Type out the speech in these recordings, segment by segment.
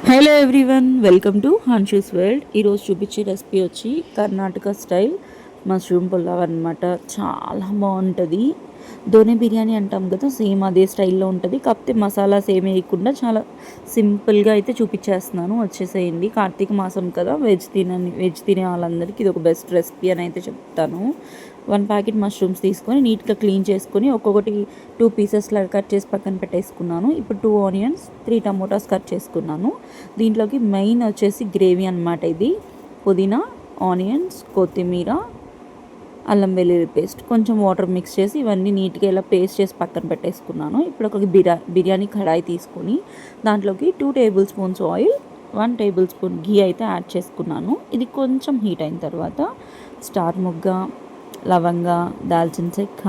Hello everyone, welcome to Hanshu's world. ఈరోజు చూపించే recipe వచ్చి కర్ణాటక స్టైల్ మష్రూమ్ పులావ్ అనమాట. చాలా బాగుంటుంది. దోనే బిర్యానీ అంటాం కదా, సేమ్ అదే స్టైల్లో ఉంటుంది. కాకపోతే మసాలా సేమ్ వేయకుండా చాలా సింపుల్గా అయితే చూపించేస్తున్నాను. వచ్చేసేయండి. కార్తీక మాసం కదా, వెజ్ తినే వాళ్ళందరికీ ఇది ఒక బెస్ట్ రెసిపీ అని అయితే చెప్తాను. 1 ప్యాకెట్ మష్రూమ్స్ తీసుకొని నీట్గా క్లీన్ చేసుకొని ఒక్కొక్కటి 2 పీసెస్లా కట్ చేసి పక్కన పెట్టేసుకున్నాను. ఇప్పుడు 2 ఆనియన్స్, 3 టమోటాస్ కట్ చేసుకున్నాను. దీంట్లోకి మెయిన్ వచ్చేసి గ్రేవీ అనమాట. ఇది పుదీనా, ఆనియన్స్, కొత్తిమీర, అల్లం వెల్లుల్లి పేస్ట్, కొంచెం వాటర్ మిక్స్ చేసి ఇవన్నీ నీట్గా ఇలా పేస్ట్ చేసి పక్కన పెట్టేసుకున్నాను. ఇప్పుడు ఒక బిర్యానీ కడాయి తీసుకొని దాంట్లోకి 2 tablespoons oil, 1 tablespoon ghee అయితే యాడ్ చేసుకున్నాను. ఇది కొంచెం హీట్ అయిన తర్వాత స్టార్ మొగ్గ, లవంగ, దాల్చిన చెక్క,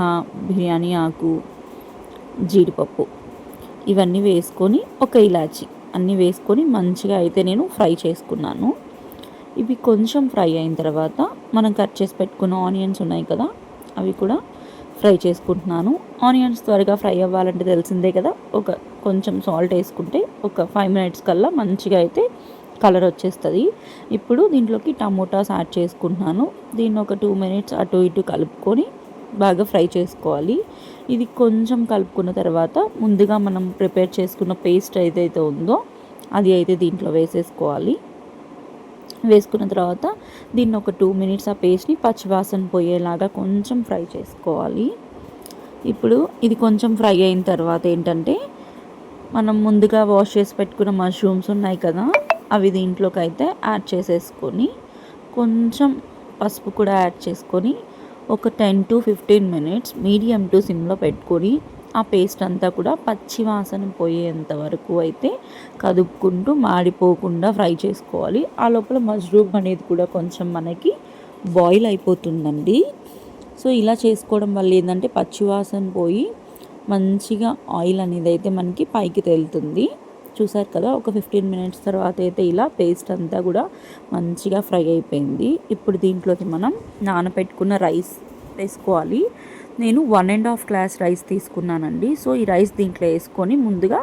బిర్యానీ ఆకు, జీడిపప్పు ఇవన్నీ వేసుకొని ఒక ఇలాచి అన్నీ వేసుకొని మంచిగా అయితే నేను ఫ్రై చేసుకున్నాను. ఇవి కొంచెం ఫ్రై అయిన తర్వాత మనం కట్ చేసి పెట్టుకున్న ఆనియన్స్ ఉన్నాయి కదా, అవి కూడా ఫ్రై చేసుకుంటున్నాను. ఆనియన్స్ త్వరగా ఫ్రై అవ్వాలంటే తెలిసిందే కదా, కొంచెం సాల్ట్ వేసుకుంటే ఒక 5 మినిట్స్ కల్లా మంచిగా అయితే కలర్ వచ్చేస్తుంది. ఇప్పుడు దీంట్లోకి టమోటాస్ యాడ్ చేసుకుంటున్నాను. దీన్ని ఒక 2 మినిట్స్ అటు ఇటు కలుపుకొని బాగా ఫ్రై చేసుకోవాలి. ఇది కొంచెం కలుపుకున్న తర్వాత ముందుగా మనం ప్రిపేర్ చేసుకున్న పేస్ట్ ఏదైతే ఉందో అది అయితే దీంట్లో వేసేసుకోవాలి. వేసుకున్న తర్వాత దీన్ని ఒక 2 మినిట్స్ ఆ పేస్ట్ని పచ్చివాసన పోయేలాగా కొంచెం ఫ్రై చేసుకోవాలి. ఇప్పుడు ఇది కొంచెం ఫ్రై అయిన తర్వాత ఏంటంటే మనం ముందుగా వాష్ చేసి పెట్టుకున్న మష్రూమ్స్ ఉన్నాయి కదా, అవి దీంట్లోకి అయితే యాడ్ చేసేసుకొని కొంచెం పసుపు కూడా యాడ్ చేసుకొని ఒక 10 to 15 మినిట్స్ మీడియం టు సిమ్లో పెట్టుకొని ఆ పేస్ట్ అంతా కూడా పచ్చి వాసన పోయేంత వరకు అయితే కదుపుకుంటూ మాడిపోకుండా ఫ్రై చేసుకోవాలి. ఆ లోపల మష్రూమ్ అనేది కూడా కొంచెం మనకి బాయిల్ అయిపోతుందండి. సో ఇలా చేసుకోవడం వల్ల ఏంటంటే పచ్చి వాసన పోయి మంచిగా ఆయిల్ అనేది అయితే మనకి పైకి తేలుతుంది. చూసారు కదా, ఒక 15 మినిట్స్ తర్వాత అయితే ఇలా పేస్ట్ అంతా కూడా మంచిగా ఫ్రై అయిపోయింది. ఇప్పుడు దీంట్లోకి మనం నానబెట్టుకున్న రైస్ వేసుకోవాలి. నేను 1.5 గ్లాస్ రైస్ తీసుకున్నానండి. సో ఈ రైస్ దీంట్లో వేసుకొని ముందుగా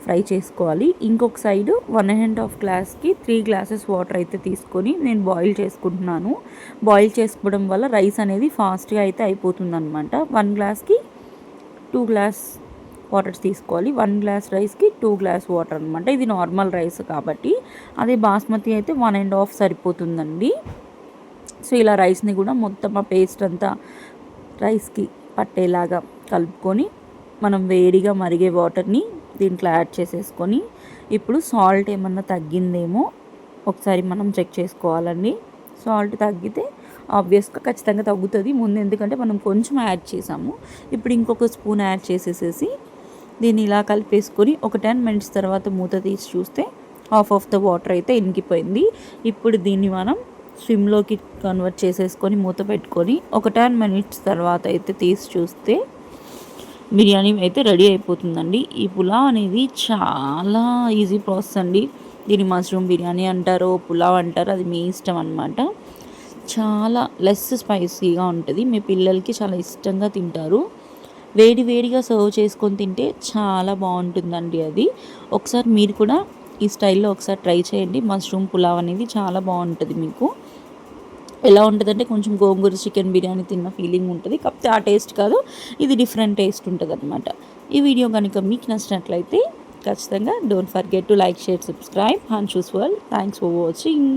ఫ్రై చేసుకోవాలి. ఇంకొక సైడు 1.5 గ్లాస్కి 3 గ్లాసెస్ వాటర్ అయితే తీసుకొని నేను బాయిల్ చేసుకుంటున్నాను. బాయిల్ చేసుకోవడం వల్ల రైస్ అనేది ఫాస్ట్గా అయితే అయిపోతుంది అనమాట. 1 గ్లాస్కి 2 గ్లాస్ వాటర్ తీసుకోవాలి. 1 గ్లాస్ రైస్కి 2 గ్లాస్ వాటర్ అనమాట. ఇది నార్మల్ రైస్ కాబట్టి, అదే బాస్మతి అయితే 1.5 సరిపోతుందండి. సో ఇలా రైస్ని కూడా మొత్తం ఆ పేస్ట్ అంతా రైస్కి పట్టేలాగా కలుపుకొని మనం వేడిగా మరిగే వాటర్ని దీంట్లో యాడ్ చేసేసుకొని ఇప్పుడు సాల్ట్ ఏమన్నా తగ్గిందేమో ఒకసారి మనం చెక్ చేసుకోవాలండి. సాల్ట్ తగ్గితే ఆబ్వియస్గా ఖచ్చితంగా తగ్గుతుంది ముందు, ఎందుకంటే మనం కొంచెం యాడ్ చేసాము. ఇప్పుడు ఇంకొక స్పూన్ యాడ్ చేసేసేసి దీన్ని ఇలా కలిపేసుకొని ఒక 10 మినిట్స్ తర్వాత మూత తీసి చూస్తే హాఫ్ ఆఫ్ ద వాటర్ అయితే ఇంకిపోయింది. ఇప్పుడు దీన్ని మనం స్విమ్లోకి కన్వర్ట్ చేసేసుకొని మూత పెట్టుకొని ఒక 10 మినిట్స్ తర్వాత అయితే తీసి చూస్తే బిర్యానీ అయితే రెడీ అయిపోతుందండి. ఈ పులావ్ అనేది చాలా ఈజీ ప్రాసెస్ అండి. దీన్ని మష్రూమ్ బిర్యానీ అంటారో పులావ్ అంటారో అది మీ ఇష్టం అనమాట. చాలా లెస్ స్పైసీగా ఉంటుంది. మీ పిల్లలకి చాలా ఇష్టంగా తింటారు. వేడి వేడిగా సర్వ్ చేసుకొని తింటే చాలా బాగుంటుందండి. అది ఒకసారి మీరు కూడా ఈ స్టైల్లో ఒకసారి ట్రై చేయండి. మష్రూమ్ పులావ్ అనేది చాలా బాగుంటుంది. మీకు ఎలా ఉంటుందంటే కొంచెం గోంగూర చికెన్ బిర్యానీ తిన్న ఫీలింగ్ ఉంటుంది. కాకపోతే ఆ టేస్ట్ కాదు, ఇది డిఫరెంట్ టేస్ట్ ఉంటుంది అనమాట. ఈ వీడియో కనుక మీకు నచ్చినట్లయితే ఖచ్చితంగా don't forget to like, share, subscribe Hanshu's world. Thanks for watching.